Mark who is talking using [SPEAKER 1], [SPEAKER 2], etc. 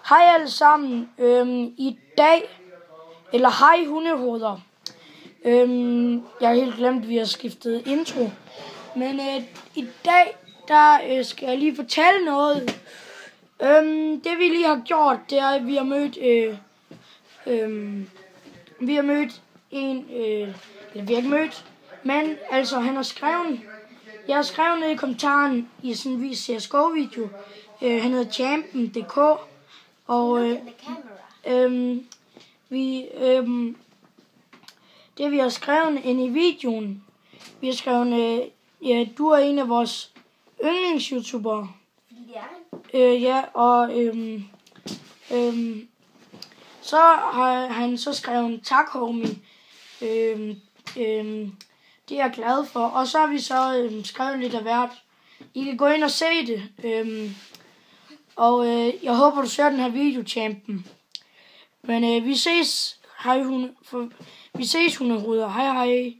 [SPEAKER 1] Hej alle sammen. I dag, eller hej hundehoveder. Jeg har helt glemt, at vi har skiftet intro. Men i dag, der skal jeg lige fortælle noget. Det vi lige har gjort, det er, at vi har mødt en, eller vi har ikke mødt, men altså han har skrevet, jeg har skrevet ned i kommentaren i sådan en CSGO-video. Han hedder Champion.dk, og det vi har skrevet ind i videoen, vi har skrevet, ja, du er en af vores yndlings-youtubere. Ja, og så har han så skrevet tak, homie. Det er jeg glad for. Og så har vi så skrevet lidt af hvert. I kan gå ind og se det. Og jeg håber, du ser den her video, Champion. Men vi ses. Hej, vi ses, hundehoveder. Hej, hej.